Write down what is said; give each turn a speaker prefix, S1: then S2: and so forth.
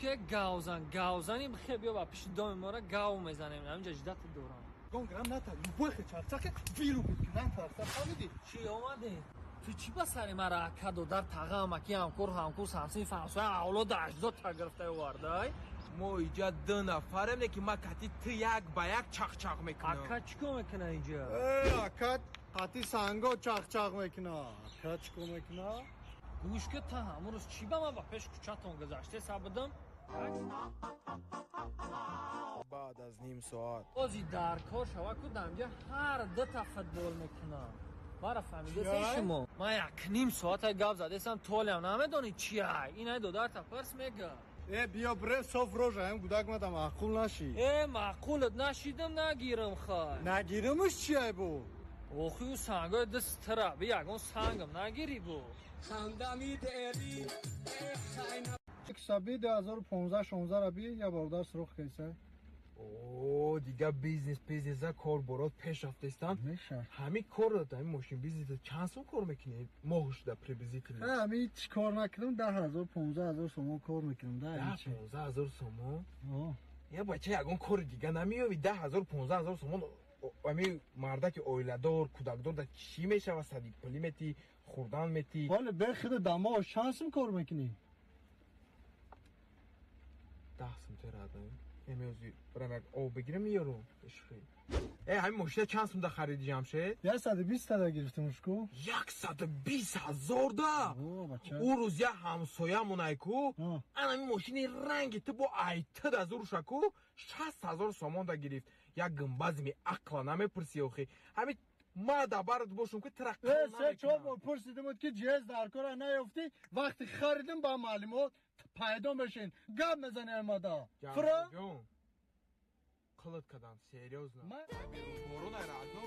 S1: که گاوزنی بخیر بیا با پیش دام ما را گاو میزنیم همینجا جدت دوران
S2: گنگرم نتا بخیر چرچک ویلو بکنم فرسا فهمیدی
S1: چی اومده تو چی با سر مرا کدو در تاغام اکی همکور سامسی فانسوی اولاد اجزا تا گرفته وردای
S3: ما اینجا 2 نفرم نه که ما کتی تو یک با یک چاق میکنم
S1: اکا چیکو میکنه اینجا
S2: اکا قطی سنگا چاق میکنه اکا چیکو میکنه
S1: گوش که تا همون روز چی با ما با پیش کوچه‌تون گذاشته سبدم
S3: بعد از نیم ساعت
S1: بازی در کار شوا کدام جا هر دو تا فوتبال میکنم مرا فهمیده شما ما یک نیم ساعت گپ زده سم تولم نمیدونی چیه اینا دو تا پرس میگه
S2: بیا بره صاف روزه هم گودک مدام معقول نشی
S1: معقولت نشیدم نگیرم خواه
S2: نگیرمش چیه بو
S1: اوخی سنگای دست ترا بیا اون سنگم نگیری بو
S4: خندمی داری
S2: یک سبی 2015-16 را بی یا باردار سرخ کیسه
S3: اوه دیگه بیزنس کار برات پیش رفتستان
S2: میشه
S3: همین کار رو همین ماشین بیزنس چند سو کار میکنی ماهش در پریویزیتی
S2: همین چی کار نکردم 10,000-15,000 سومون کار میکنم
S3: 10,000-15,000 سومون
S2: آه
S3: یه بچه یگون کار دیگه نمیوی 10,000-15,000 سومون همین مرده که اویلدار کودکدار در چی میشه و صدیق پلی میتی خوردن میتی
S2: حالا بخیر دما شانسم کار میکنی
S3: 10 سوم تر دادم نمیوزی برام یک آب بگیرم یارو عشقی همین ماشین چند سوم ده خریدی جمشه
S2: 120 تا گرفتمش کو
S3: 120,000 ده
S2: بچه
S3: او روز یه همسایه مونایکو همین ماشین رنگی تو با ایتد از او شکو 60,000 سامان ده گرفت یک گنباز می اقلا نمیپرسی اوخی همین ما دبرت باشم که ترقی
S2: سه چهار بار پرسیدم که جهاز در کار نیافتی وقتی خریدم با معلومات پیدا بشین گپ میزنی المادا فرا
S3: قلت کدام سریوزنا بارون ایرادو